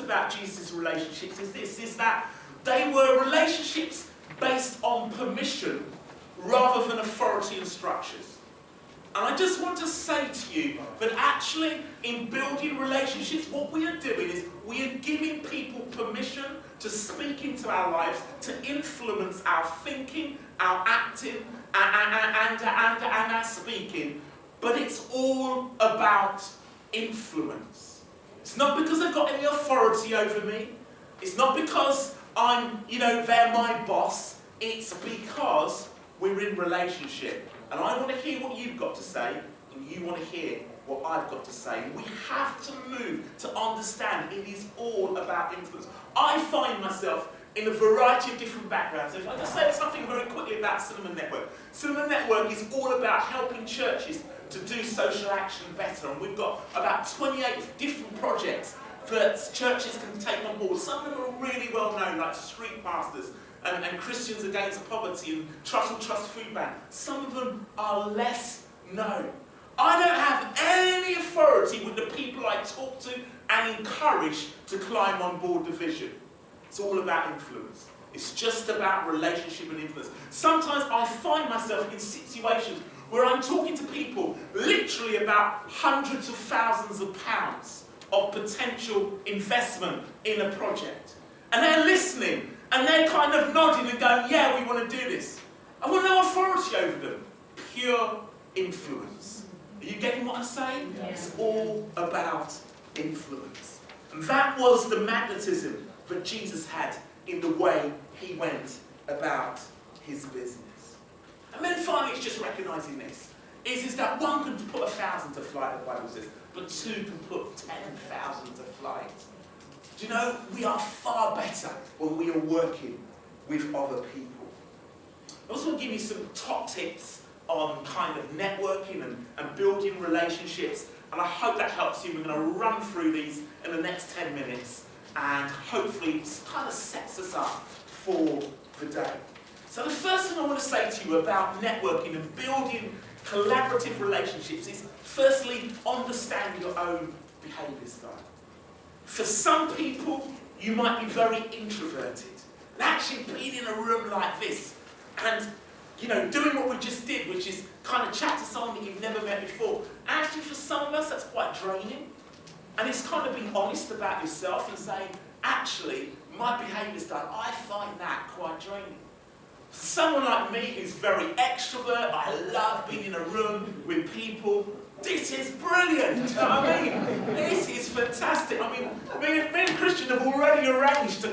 about Jesus' relationships is this, is that they were relationships based on permission rather than authority and structures. And I just want to say to you that actually in building relationships, what we are doing is we are giving people permission to speak into our lives, to influence our thinking, our acting, and our speaking. But it's all about influence. It's not because they've got any authority over me. It's not because they're my boss. It's because we're in relationship. And I want to hear what you've got to say, and you want to hear what I've got to say. And we have to move to understand it is all about influence. I find myself in a variety of different backgrounds. If I just say something very quickly about Cinnamon Network. Cinnamon Network is all about helping churches to do social action better. And we've got about 28 different projects that churches can take on board. Some of them are really well known, like Street Pastors and Christians Against Poverty and Trust Food Bank. Some of them are less known. I don't have any authority with the people I talk to and encourage to climb on board the vision. It's all about influence. It's just about relationship and influence. Sometimes I find myself in situations where I'm talking to people literally about hundreds of thousands of pounds of potential investment in a project. And they're listening and they're kind of nodding and going, yeah, we want to do this. I want no authority over them. Pure influence. Are you getting what I'm saying? Yeah. It's all about influence. And that was the magnetism that Jesus had in the way he went about his business. And then finally, it's just recognising this. Is that one can put 1,000 to flight, the Bible says, but two can put 10,000 to flight. Do you know, we are far better when we are working with other people. I also want to give you some top tips on kind of networking and building relationships, and I hope that helps you. We're going to run through these in the next 10 minutes, and hopefully it kind of sets us up for the day. So the first thing I want to say to you about networking and building collaborative relationships is, firstly, understand your own behaviour style. For some people, you might be very introverted. And actually being in a room like this and doing what we just did, which is kind of chat to someone that you've never met before. Actually, for some of us, that's quite draining. And it's kind of being honest about yourself and saying, actually, my behaviour style, I find that quite draining. For someone like me who's very extrovert, I love being in a room with people. This is brilliant, you know what I mean? This is fantastic. I mean, me and Christian have already arranged to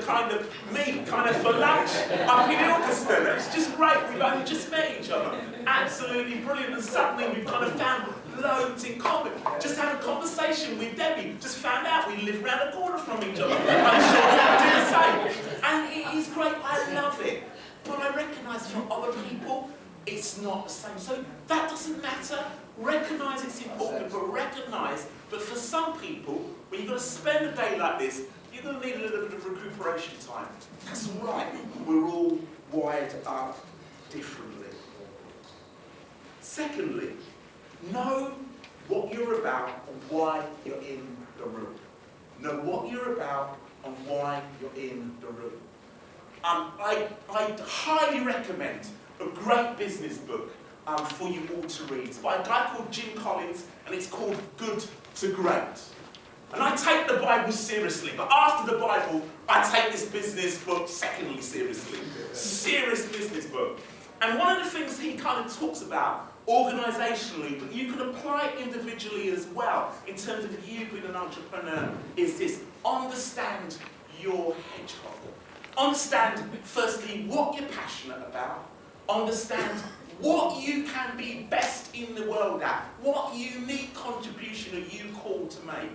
meet for lunch up in Ilkeston. It's just great. We've only just met each other. Absolutely brilliant. And suddenly we've kind of found loads in common. Just had a conversation with Debbie. Just found out we live around the corner from each other. I'm sure we'll do the same. And it is great. I love it. But I recognise for other people, it's not the same. So that doesn't matter. Recognise it's important, but recognise that for some people, when you've got to spend a day like this, you're going to need a little bit of recuperation time. That's all right. We're all wired up differently. Secondly, know what you're about and why you're in the room. Know what you're about and why you're in the room. I highly recommend a great business book for you all to read. It's by a guy called Jim Collins, and it's called Good to Great. And I take the Bible seriously, but after the Bible, I take this business book secondly seriously. Serious business book. And one of the things he kind of talks about organisationally, but you can apply it individually as well, in terms of you being an entrepreneur, is this: understand your hedgehog. Understand, firstly, what you're passionate about. Understand what you can be best in the world at. What unique contribution are you called to make?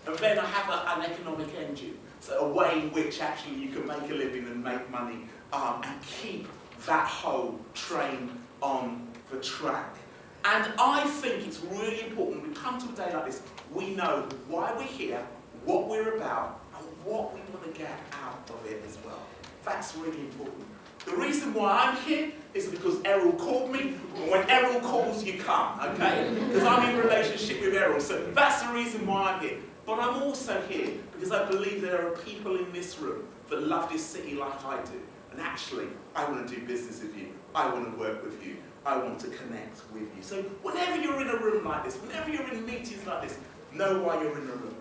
And then I have an economic engine, so a way in which actually you can make a living and make money and keep that whole train on the track. And I think it's really important when we come to a day like this, we know why we're here, what we're about, and what we want to get out of it as well. That's really important. The reason why I'm here is because Errol called me, and when Errol calls, you come, okay? because I'm in relationship with Errol. So that's the reason why I'm here. But I'm also here because I believe there are people in this room that love this city like I do. And actually, I want to do business with you. I want to work with you. I want to connect with you. So whenever you're in a room like this, whenever you're in meetings like this, know why you're in the room.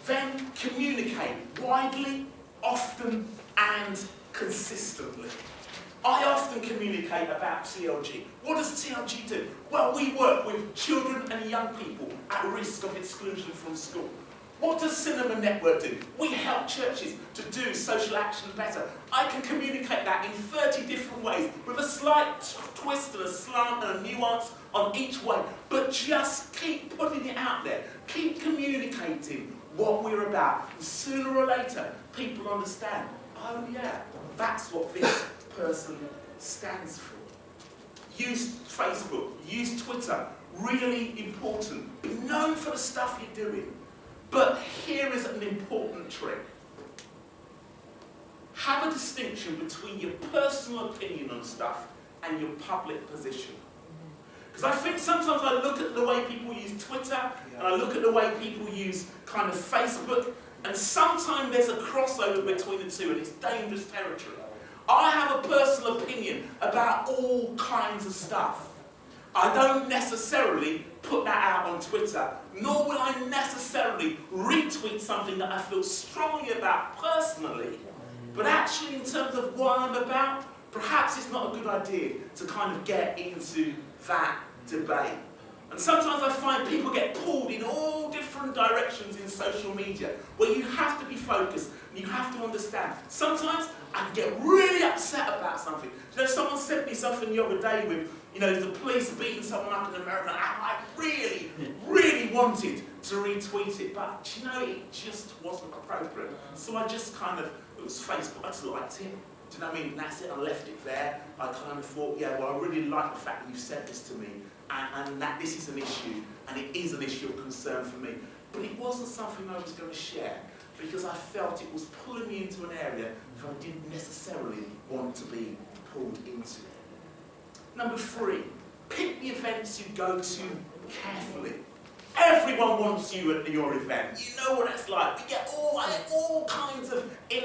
Then communicate widely, often, and consistently. I often communicate about TLG. What does TLG do? Well, we work with children and young people at risk of exclusion from school. What does Cinema Network do? We help churches to do social action better. I can communicate that in 30 different ways, with a slight twist and a slant and a nuance on each way. But just keep putting it out there. Keep communicating what we're about. And sooner or later, people understand, oh yeah, that's what this person stands for. Use Facebook, use Twitter, really important. Be known for the stuff you're doing. But here is an important trick. Have a distinction between your personal opinion on stuff and your public position. Because I think sometimes I look at the way people use Twitter, and I look at the way people use kind of Facebook, and sometimes there's a crossover between the two, and it's dangerous territory. I have a personal opinion about all kinds of stuff. I don't necessarily put that out on Twitter, nor will I necessarily retweet something that I feel strongly about personally, but actually in terms of what I'm about, perhaps it's not a good idea to kind of get into that debate. And sometimes I find people get pulled in all different directions in social media, where you have to be focused and you have to understand. Sometimes I can get really upset about something. You know, someone sent me something the other day with, you know, the police beating someone up in America, and I really, really wanted to retweet it, but you know, it just wasn't appropriate. So I just kind of, it was Facebook, I just liked it. Do you know what I mean? That's it, I left it there. I kind of thought, yeah, well, I really like the fact that you said this to me, and that this is an issue, and it is an issue of concern for me. But it wasn't something I was going to share, because I felt it was pulling me into an area that I didn't necessarily want to be pulled into. Number 3, pick the events you go to carefully. Everyone wants you at your event. You know what it's like. We get all kinds of